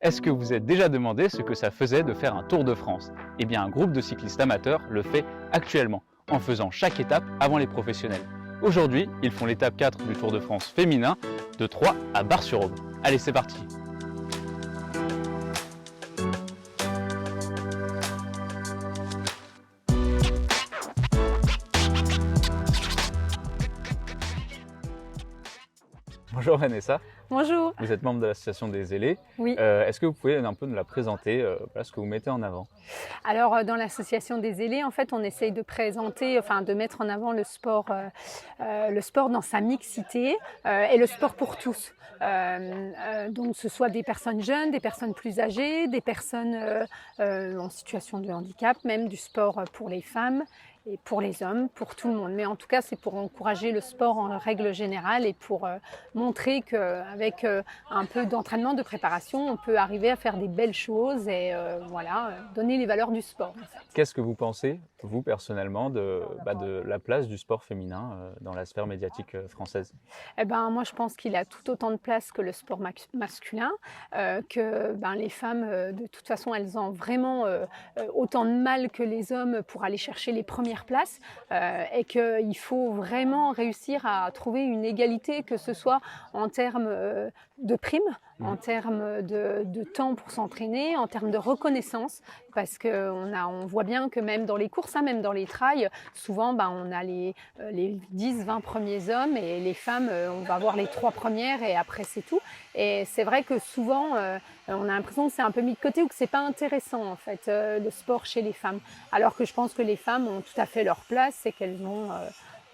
Est-ce que vous vous êtes déjà demandé ce que ça faisait de faire un Tour de France? Eh bien, un groupe de cyclistes amateurs le fait actuellement, en faisant chaque étape avant les professionnels. Aujourd'hui, ils font l'étape 4 du Tour de France féminin, de Troyes à Bar-sur-Aube. Allez, c'est parti! Bonjour Vanessa, Bonjour. vous êtes membre de l'association des Ailés. Oui. Est-ce que vous pouvez un peu nous la présenter, voilà ce que vous mettez en avant? Alors dans l'association des Ailés, en fait, on essaye de présenter, de mettre en avant le sport dans sa mixité et le sport pour tous. Donc ce soit des personnes jeunes, des personnes plus âgées, des personnes en situation de handicap, même du sport pour les femmes et pour les hommes, pour tout le monde. Mais en tout cas, c'est pour encourager le sport en règle générale et pour montrer qu'avec un peu d'entraînement, de préparation, on peut arriver à faire des belles choses et donner les valeurs du sport. En fait. Qu'est-ce que vous pensez, vous personnellement, de la place du sport féminin dans la sphère médiatique française? Eh ben, moi, je pense qu'il a tout autant de place que le sport masculin, que les femmes, de toute façon, elles ont vraiment autant de mal que les hommes pour aller chercher les premières places et qu'il faut vraiment réussir à trouver une égalité, que ce soit en termes de primes, en termes de temps pour s'entraîner, en termes de reconnaissance, parce qu'on voit bien que même dans les courses, même dans les trails, souvent on a les 10-20 premiers hommes et les femmes, on va voir les 3 premières et après c'est tout. Et c'est vrai que souvent, on a l'impression que c'est un peu mis de côté ou que c'est pas intéressant en fait, le sport chez les femmes. Alors que je pense que les femmes ont tout à fait leur place et qu'elles ont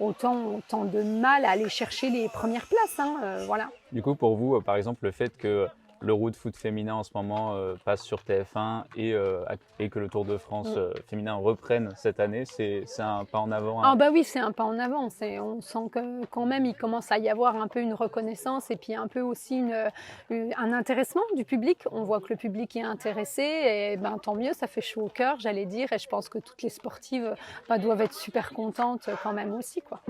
autant de mal à aller chercher les premières places. Voilà. Du coup, pour vous, par exemple, le fait que le road foot féminin en ce moment passe sur TF1 et que le Tour de France féminin reprenne cette année, c'est un pas en avant. Ah bah oui, c'est un pas en avant. On sent que quand même il commence à y avoir un peu une reconnaissance et puis un peu aussi un intéressement du public. On voit que le public est intéressé et tant mieux, ça fait chaud au cœur, j'allais dire. Et je pense que toutes les sportives doivent être super contentes quand même aussi, quoi.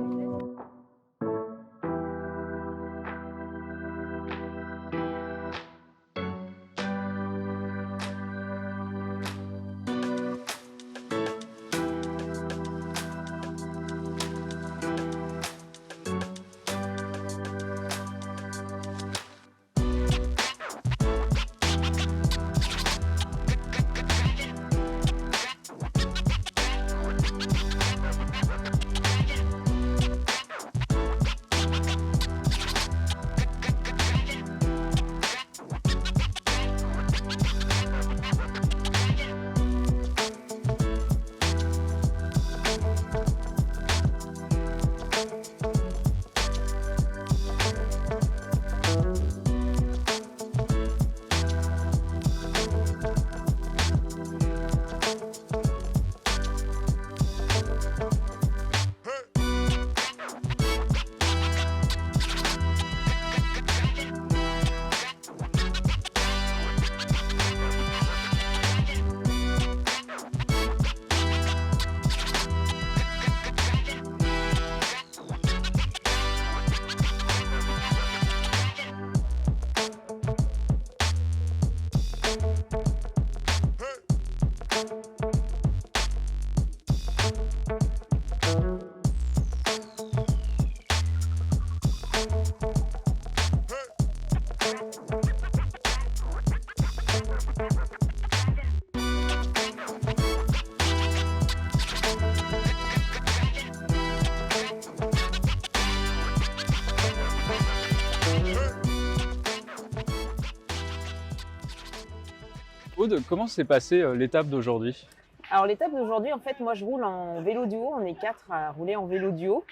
Aude, comment s'est passée l'étape d'aujourd'hui? Alors l'étape d'aujourd'hui, en fait, moi je roule en vélo duo, on est 4 à rouler en vélo duo.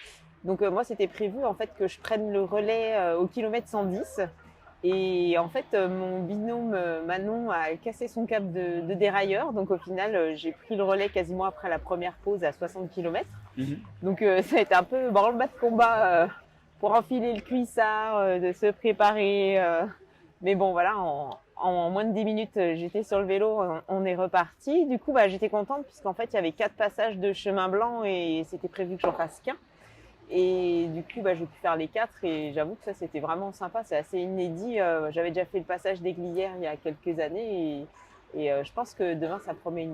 Donc moi c'était prévu en fait que je prenne le relais au kilomètre 110. Et en fait mon binôme Manon a cassé son câble de dérailleur. Donc au final j'ai pris le relais quasiment après la première pause à 60 km. Donc ça a été un peu branle-bas de combat pour enfiler le cuissard, de se préparer. Mais bon voilà, en moins de 10 minutes, j'étais sur le vélo, on est reparti. Du coup, j'étais contente puisqu'en fait, il y avait 4 passages de chemin blanc et c'était prévu que j'en fasse qu'un. Et du coup, j'ai pu faire les 4 et j'avoue que ça, c'était vraiment sympa. C'est assez inédit. J'avais déjà fait le passage des Glières il y a quelques années et je pense que demain, ça promet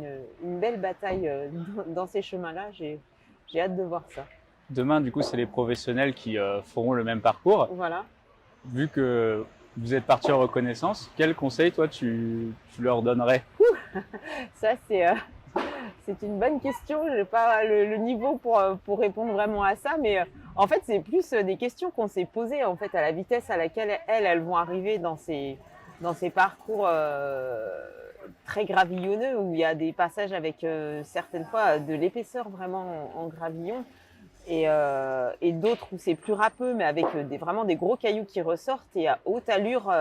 une belle bataille dans ces chemins-là. J'ai hâte de voir ça. Demain, du coup, c'est les professionnels qui feront le même parcours. Voilà. Vu que vous êtes parti en reconnaissance, quel conseil, toi, tu leur donnerais? Ça, c'est une bonne question. Je n'ai pas le niveau pour répondre vraiment à ça, mais en fait, c'est plus des questions qu'on s'est posées en fait à la vitesse à laquelle elles vont arriver dans ces parcours très gravillonneux où il y a des passages avec certaines fois de l'épaisseur vraiment en gravillon et d'autres où c'est plus râpeux mais avec vraiment des gros cailloux qui ressortent et à haute allure.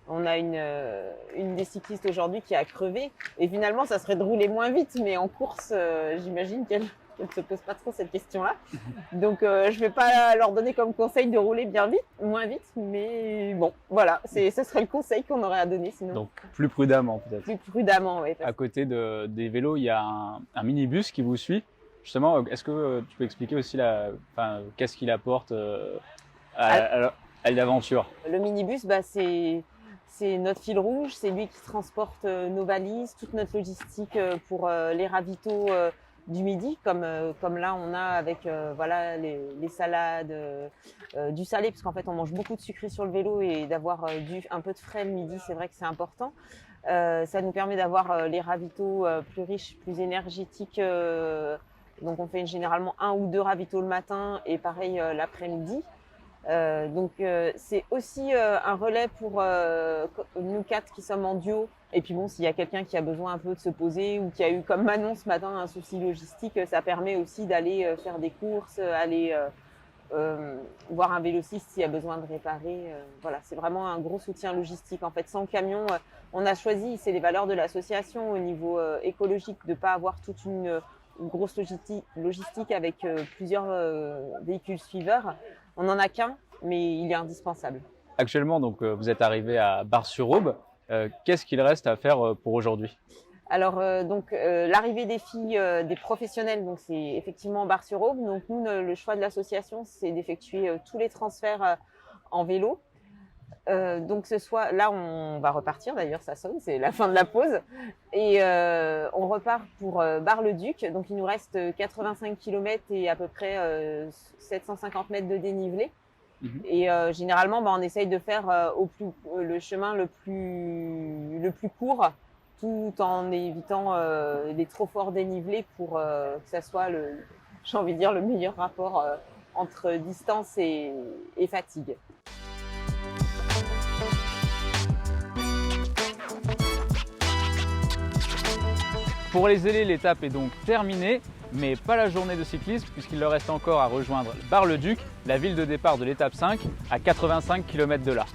On a une des cyclistes aujourd'hui qui a crevé et finalement ça serait de rouler moins vite, mais en course j'imagine qu'elle ne se pose pas trop cette question-là. Donc je vais pas leur donner comme conseil de rouler moins vite, mais bon voilà, ce serait le conseil qu'on aurait à donner sinon. Donc plus prudemment peut-être. Plus prudemment, oui. À côté des vélos, il y a un minibus qui vous suit. Justement, est-ce que tu peux expliquer aussi qu'est-ce qu'il apporte à l'aventure? Le minibus, c'est notre fil rouge, c'est lui qui transporte nos valises, toute notre logistique pour les ravitaux du midi, comme là on a avec les salades, du salé, parce qu'en fait on mange beaucoup de sucré sur le vélo et d'avoir un peu de frais le midi, c'est vrai que c'est important. Ça nous permet d'avoir les ravitaux plus riches, plus énergétiques. Donc on fait généralement 1 ou 2 ravitaux le matin et pareil l'après-midi. Donc c'est aussi un relais pour nous 4 qui sommes en duo. Et puis bon, s'il y a quelqu'un qui a besoin un peu de se poser ou qui a eu comme Manon ce matin un souci logistique, ça permet aussi d'aller faire des courses, aller voir un vélociste s'il y a besoin de réparer. Voilà, c'est vraiment un gros soutien logistique. En fait, sans camion, on a choisi, c'est les valeurs de l'association au niveau écologique, de ne pas avoir toute une grosse logistique avec plusieurs véhicules suiveurs. On n'en a qu'un, mais il est indispensable. Actuellement, donc, vous êtes arrivé à Bar-sur-Aube. Qu'est-ce qu'il reste à faire pour aujourd'hui? Alors, l'arrivée des filles, des professionnels, donc c'est effectivement Bar-sur-Aube. Donc nous, le choix de l'association, c'est d'effectuer tous les transferts en vélo. Donc là, on va repartir. D'ailleurs, ça sonne, c'est la fin de la pause. Et on repart pour Bar-le-Duc. Donc il nous reste 85 km et à peu près 750 mètres de dénivelé. Et généralement, on essaye de faire le chemin le plus court, tout en évitant les trop forts dénivelés pour que ça soit j'ai envie de dire, le meilleur rapport entre distance et fatigue. Pour les ailés, l'étape est donc terminée, mais pas la journée de cyclisme puisqu'il leur reste encore à rejoindre Bar-le-Duc, la ville de départ de l'étape 5, à 85 km de là.